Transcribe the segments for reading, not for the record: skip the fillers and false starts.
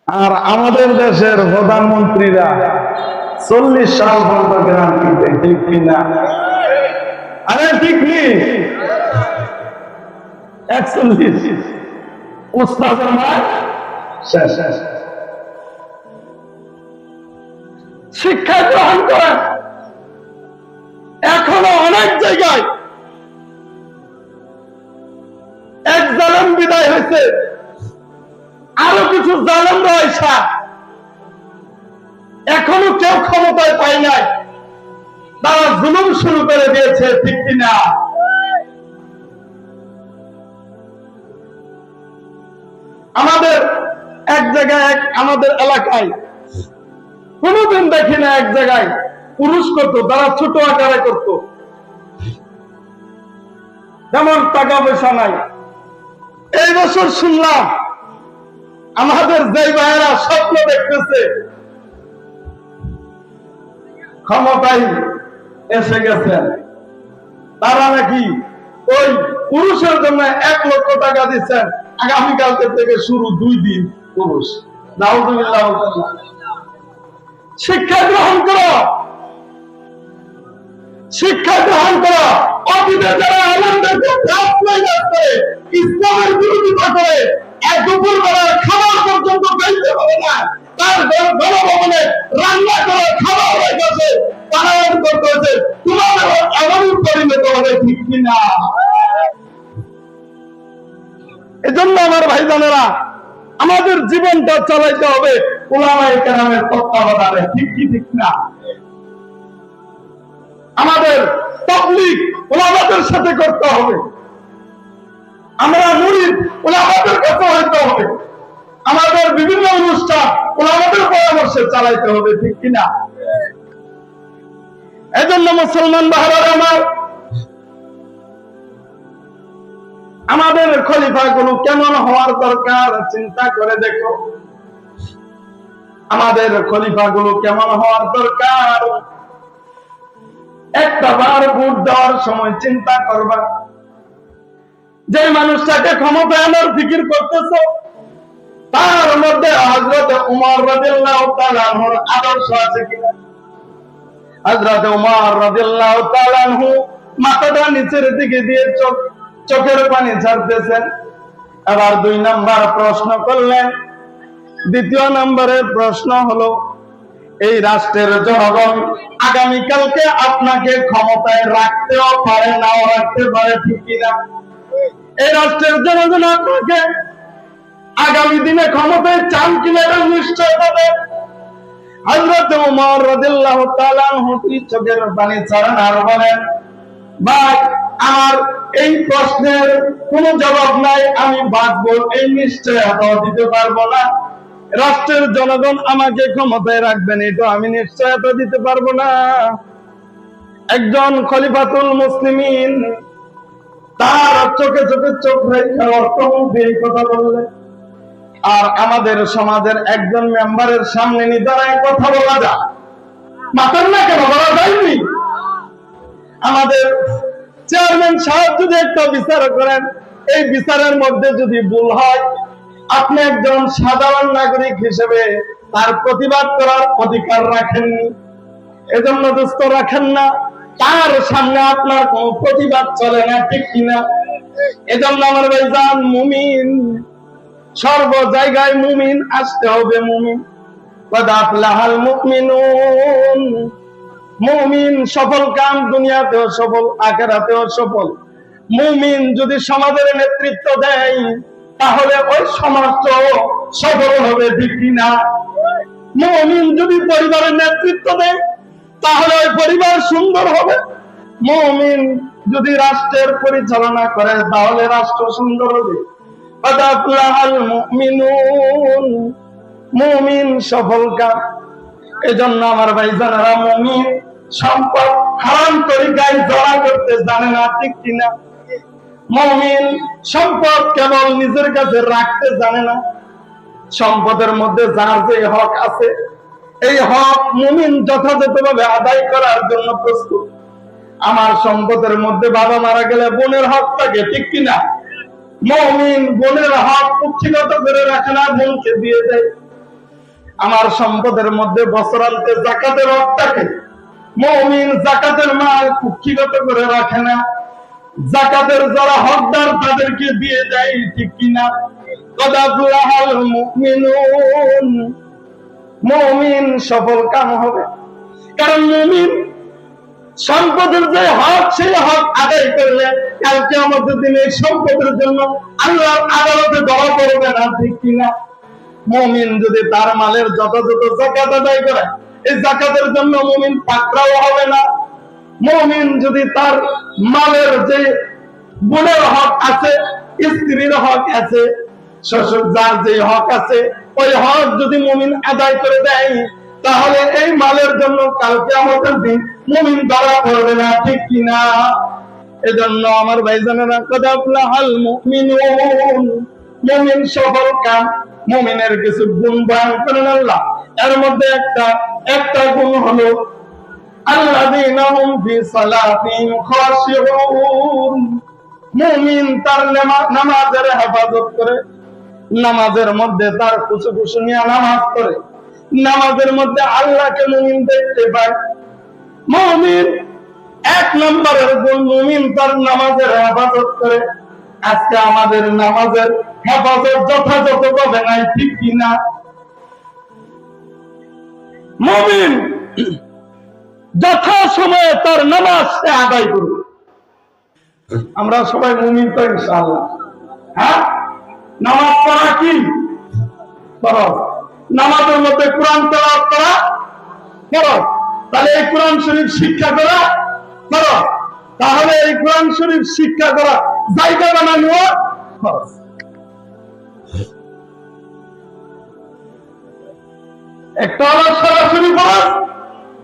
আর আমাদের দেশের প্রধানমন্ত্রীরা 40 সাল পর্যন্ত গ্যারান্টি দেয়, ঠিক কিনা? আরে ঠিক নেই, 41 ওস্তাদের মার শেষ। শিক্ষা গ্রহণ করেন। এখনো অনেক জায়গায় এক জালেম বিদায় হয়েছে, আরো কিছু জালেম রয়েছে, এখনো কেউ ক্ষমতায় পায় নাই, তারা জুলুম শুরু করে দিয়েছে, ঠিক কিনা? আমাদের এক জায়গায়, আমাদের এলাকায় কোনোদিন দেখি না এক জায়গায় পুরুষ করতো, তারা ছোট আকারে করতো, যেমন টাকা পয়সা নাই। এই বছর শুনলাম আমাদের যে ভাইয়েরা স্বপ্ন দেখতেছে ক্ষমতায় এসে গেছেন, তারা নাকি ওই পুরুষের জন্য 1 লক্ষ টাকা দিচ্ছেন, আগামীকালকে থেকে শুরু 2 দিন পুরুষ। নাউযুবিল্লাহ। শিক্ষা গ্রহণ করো, শিক্ষা গ্রহণ করো। অতীতে যারা আমাদেরকে ইসলামের বিরোধিতা করে দুপুর বেলার খাবার পর্যন্ত পাইতে পারে না, তার গণভবনে রান্না করে খাবার হয়ে গেছে, তারা করতে হয়েছে, তোমাদের এমনই পরিণত হবে, ঠিক কিনা? এজন্য আমার ভাইজানেরা, আমাদের জীবনটা চালাইতে হবে উলামায়ে কেরামের তত্ত্বাবধানে, ঠিক কি ঠিক না? আমাদের তাবলীগ উলামাদের সাথে করতে হবে, আমরা মুরিদ উলামাদের কাছে হইতে হবে, আমাদের বিভিন্ন অনুষ্ঠান উলামাদের পরামর্শে চালাইতে হবে, ঠিক কিনা? এজন্য মুসলমান ভাইরা আমার, আমাদের খলিফাগুলো কেমন হওয়ার দরকার চিন্তা করে দেখো। আমাদের খলিফাগুলো কেমন হওয়ার দরকার, একটা বার ভোট দেওয়ার সময় চিন্তা করবা, যে মানুষটাকে ক্ষমতা আনার ফিকির করতেছো, তার মধ্যে হযরত উমর রাদিয়াল্লাহু তাআলা আনহুর আদর্শ আছে কিনা? হযরত উমর রাদিয়াল্লাহু তাআলা আনহু মাথাটা নিচের দিকে দিয়ে চোখের পানি ছাড়তেছেন। আবার 2 নাম্বার প্রশ্ন করলেন। দ্বিতীয় নম্বরের প্রশ্ন হলো, এই রাষ্ট্রের জনগণ আগামীকালকে আপনাকে ক্ষমতায় রাখতেও পারে, নাও রাখতে পারে, ঠিক কিনা? এই রাষ্ট্রের জনগণ আপনাকে আগামী দিনে ক্ষমতায় চান কিনা এটা নিশ্চয় পাবে। হযরত ওমর রাদিয়াল্লাহু তাআলা আনহু চোখের পানি ছাড়েন আর বলেন, ভাই আমার এই প্রশ্নের কোনো জবাব নাই, আমি বাঁচবো এই নিশ্চয়তা দিতে পারবো না। রাষ্ট্রের জনগণ আমাকে ক্ষমতায় রাখবেন এটা আমি নিশ্চয়তা দিতে পারবো না। একজন খলিফাতুল মুসলিমিন তার চোখে চোখে চোখ রেখে অর্থমন্ত্রী এই কথা বললেন। আর আমাদের সমাজের একজন মেম্বারের সামনে নিদারায় কথা বলা যায়, মাতার না কেন বলা যায়নি? আমাদের চেয়ারম্যান সাহেব যদি একটা বিচার করেন, এই বিচারের মধ্যে যদি ভুল হয়, আপনি একজন সাধারণ নাগরিক হিসেবে তার প্রতিবাদ করার অধিকার রাখেননি, এজন্য দোস্ত রাখেন না, তার সামনে আপনার কোন প্রতিবাদ চলে না, ঠিক কিনা? এজন্য আমার ভাইজান, মুমিন সর্ব জায়গায় মুমিন আসতে হবে। মুমিন কদ আফলাহাল মুমিনুন, মুমিন সফল কাম, দুনিয়াতেও সফল, আখিরাতেও সফল। মুমিন যদি সমাজের নেতৃত্ব দেয়, তাহলে ওই সমাজও সফল হবে, ঠিক কিনা? মুমিন যদি পরিবারের নেতৃত্ব দেয়, তাহলে ওই পরিবার সুন্দর হবে। মুমিন যদি রাষ্ট্রের পরিচালনা করে, তাহলে রাষ্ট্র সুন্দর হবে। কদ আফলাহাল মুমিনুন, মুমিন সফল কাম। এজন্য আমার ভাইজানেরা, মুমিন সম্পদ হারাম তরিকায় জড়া করতে জানে না, ঠিক কিনা? মুমিন সম্পদ কেবল নিজের কাছে রাখতে জানে না, সম্পদের মধ্যে যার যে হক আছে, এই হক মুমিন যথাযথভাবে আদায় করার জন্য প্রস্তুত। আমার সম্পদের মধ্যে বাবা মারা গেলে বোনের হক থাকে, ঠিক কিনা? মুমিন বোনের হক কুক্ষিগত করে রাখে না, বোনকে দিয়ে দেয়। আমার সম্পদের মধ্যে বছরান্তে যাকাতের হক থাকে। মুমিন যাকাতের মাল কুক্ষিগত করে রাখে না, যাকাতের যারা হকদার তাদেরকে দিয়ে দেয়, ঠিক কিনা? কদ আফলাহাল মুমিনুন, মুমিন সফল কাম হবে। কারণ মুমিন সম্পদের যে হক, সেই হক আদায় করলে কালকে আমাদের দিনে সম্পদের জন্য আল্লাহর আদালতে ধরা পড়বে না, ঠিক কিনা? মুমিন যদি তার মালের যথাযথ যাকাত আদায় করে, এই যাকাতের জন্য মুমিন পাকড়াও হবে না। মুমিন যদি তার মালের যে বোনের হক আছে, স্ত্রীর হক আছে, শ্বশুর যার যে হক আছে, ওই হক যদি মুমিন আদায় করে দেয়, তাহলে এই মালের জন্য কালকে আমাদের দিন মুমিন ধরা পড়বে না, ঠিক কিনা? এজন্য আমার ভাইজানেরা, কদ আফলাহাল মুমিনুন, মুমিন সফল কাম। মুমিনের কিছু গুণ বয়ান করেন আল্লাহ। এর মধ্যে একটা গুণ হলো আল্লাযীনা হুম ফি সালাতিহিম খাশিউন, মুমিন তার নামাজের হেফাজত করে, নামাজের মধ্যে তার খুশু নিয়ে নামাজ পড়ে, নামাজের মধ্যে আল্লাহকে মুমিন দেখতে পায়। মুমিন এক নম্বরের গুণ, মুমিন তার নামাজের হেফাজত করে। আজকে আমাদের নামাজের হেফাজত যথাযথভাবে নাই, ঠিক কিনা? মুমিন যথা সময়ে তার নামাজ আদায় করবে। আমরা সবাই মুমিন তো ইনশাআল্লাহ। হ্যাঁ, নামাজ পড়া কি ফরজ, নামাজের মধ্যে কোরআন তেলাওয়াত করা ফরজ। তাহলে এই কোরআন শরীফ শিক্ষা করা ফরজ। তাহলে এই কোরআন শরীফ শিক্ষা করা জায়গা বানানো ফরজ। একটা হলো সরাসরি ফরজ,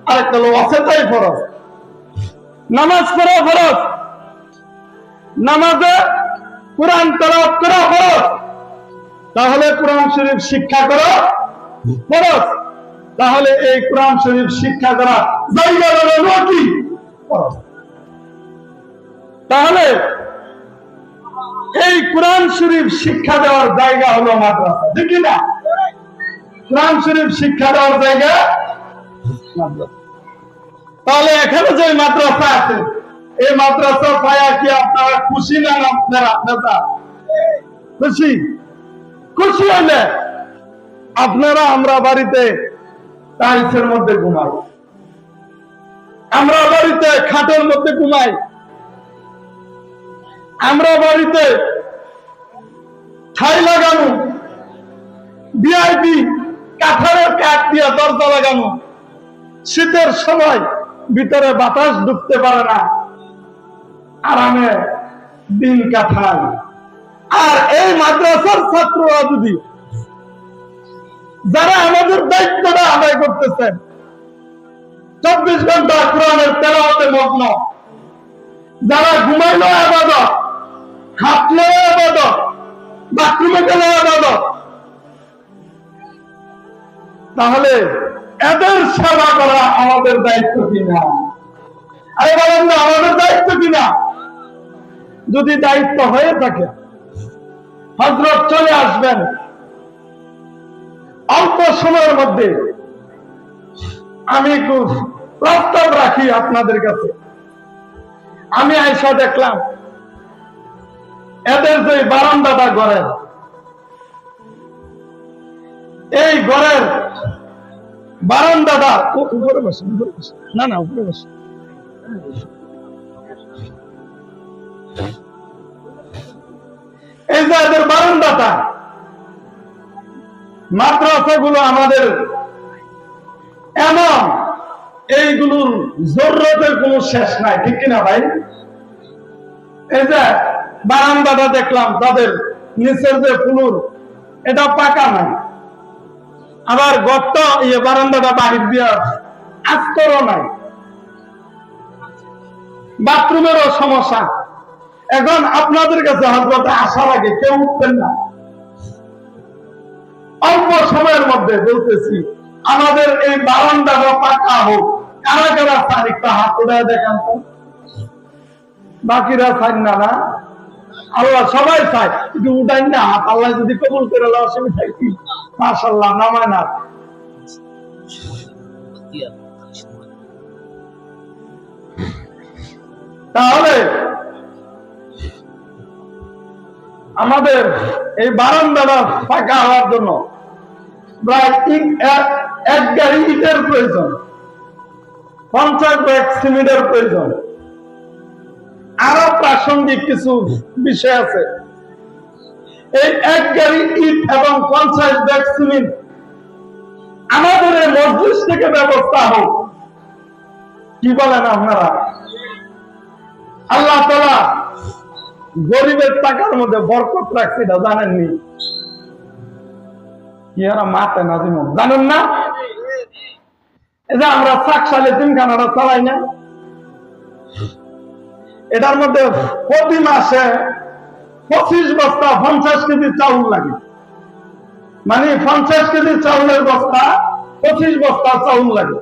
আরেকটা হলো অচেতন ফরজ। নামাজ পড়া ফরজ, নামাজে কোরআন তেলাওয়াত করা ফরজ। তাহলে কোরআন শরীফ শিক্ষা করা ফরজ। তাহলে এই কোরআন শরীফ শিক্ষা করা জায়গা বানানো কি ফরজ। তাহলে এই কোরআন শরীফ শিক্ষা দেওয়ার জায়গা হলো মাদ্রাসা, ঠিক না? কোরআন শরীফ শিক্ষা দেওয়ার জায়গা মাদ্রাসা। তাহলে এখানে যে মাদ্রাসা আছে, এই মাদ্রাসা পায়া কি আপনারা খুশি না? আপনারা খুশি? খুশি হলে আপনারা, আমরা বাড়িতে টাইলসের মধ্যে ঘুমাই, আমরা বাড়িতে খাটের মধ্যে ঘুমাই, আমরা বাড়িতে ঠাই লাগানো, ভিআইপি কাঠারের কাঠ দিয়ে দরজা লাগানো, শীতের সময় ভিতরে বাতাস ঢুকতে পারে না, আরামে দিন কাটায়। আর এই মাদ্রাসার ছাত্ররা যদি, যারা আমাদের দায়িত্বটা আদায় করতেছেন, 24 ঘন্টা কোরআনের তেলাওয়াতে মগ্ন, যারা ঘুমাইলো ইবাদত, হাঁটলো ইবাদত, বাথরুমে গেল ইবাদত, তাহলে এদের সেবা করা আমাদের দায়িত্ব কিনা? আরে বলেন না, আমাদের দায়িত্ব কিনা? যদি দায়িত্ব হয়ে থাকে, হযরত চলে আসবেন অল্প সময়ের মধ্যে। আমি একটু প্রস্তাব রাখি আপনাদের কাছে। আমি আইসা দেখলাম এদের যে বারান্দাটা ঘরের, এই ঘরের বারান্দাটা উপরে বসে, না না উপরে বসে, এই যে এদের বারান্দাটা, মাদ্রাসাগুলো আমাদের এমন, এইগুলোর জরুরতের কোনো শেষ নাই, ঠিক কিনা ভাই? এই যে বারান্দাটা দেখলাম, তাদের নিচের যে ফ্লোর, এটা পাকা নাই, আবার গর্ত, বারান্দাটা বাহির দিয়ে আস্তরও নাই, বাথরুমেরও সমস্যা। এখন আপনাদের কাছে হযরত আসার আগে কেউ উঠবেন না। অল্প সময়ের মধ্যে বলতেছি, আমাদের এই বারান্দাটা পাকা হোক। কারা কারা তারিখটা হাত উঠায় দেখান তো। বাকিরা চাই না? না, আল্লাহ সবাই চায়, একটু উঠাই না হাত, আল্লাহ যদি কবুল করে অসুবিধা কি? মাশাআল্লাহ, নামায় না। তাহলে আমাদের এই বারান্দাটা ফাঁকা হওয়ার জন্য প্রায় এক গাড়ি ইটের প্রয়োজন, 50 ব্যাগ সিমেন্টের প্রয়োজন। আরো প্রাসঙ্গিক কিছু বিষয় আছে। এই এক গাড়ি ইট এবং 50 ব্যাগ সিমেন্ট আমাদের এই মজলিস থেকে ব্যবস্থা হোক, কি বলেন আপনারা? আল্লাহ তাআলা গরিবের টাকার মধ্যে বরকত রাখছে, এটা জানেননি? কি এরা মাতে না দিন জানেন না? এই যে আমরা চাকশালে তিনখানাটা চালাই না, এটার মধ্যে প্রতি মাসে 25 বস্তা 50 কেজি চাউল লাগে। মানে 50 কেজি চাউলের বস্তা 25 বস্তা চাউল লাগে।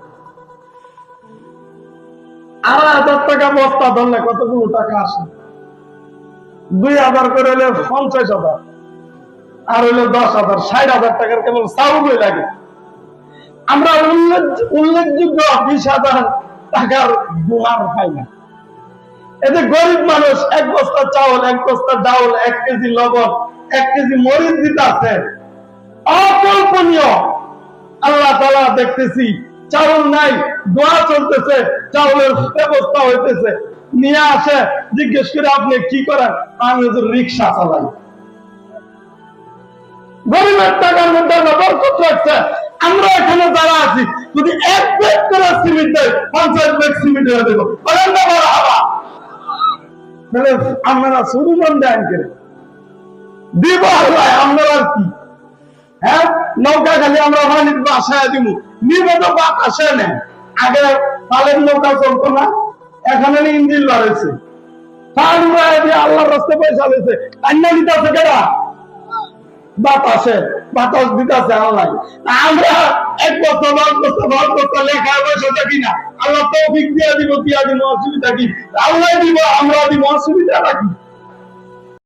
2,500 টাকা বস্তা ধরলে কতগুলো টাকা আসে? 2,000 করে হলে 50,000, আর হইলে 10,000, 60,000 টাকার কেবল চাউলই লাগে। আমরা উল্লেখযোগ্য 20,000 টাকার গুহার পাই না। এতে গরিব মানুষ 1 বস্তা চাউল, 1 বস্তা ডাউল, 1 কেজি লবণ, 1 কেজি মরিচ দিতে আছে, অকল্পনীয়। আল্লাহ তাআলা দেখতেছি চাউল নাই, দোয়া চলতেছে, চাউলের ব্যবস্থা হইতেছে, নিয়ে আসে, জিজ্ঞেস করে আপনি কি করেন? আমি রিক্সা চালাই। গরিবের টাকার মধ্যে বরকত রাখছে। আমরা এখানে যারা আছি যদি 1 ব্যাগ করে সিমেন্ট দেয়, 50 ব্যাগ সিমেন্ট হয়ে দেবো, বলেন না বড় হাবা? তাহলে আপনারা শুরু মন দেন করে দিব আল্লাহ, আপনারা কি? হ্যাঁ, নৌকা খালি আমরা পানির বাসায় দিব, নিবে তো বাতাসে নেই। আগে পালের নৌকা চলতো না, এখানে ইঞ্জিন বাড়াইছে, আল্লাহর রাস্তায় পয়সা দিয়েছে, কান্না দিতে আছে কেনা বাতাসে, বাতাস দিতেছে আল্লাহ। আমরা 1 বছর 10 বছর 10 বছর লেখা বসে থাকি না, আল্লাহ তৌফিক দিয়ে দিব, অসুবিধা কি? আল্লাহ দিব, আমরা দিব, অসুবিধা নাকি?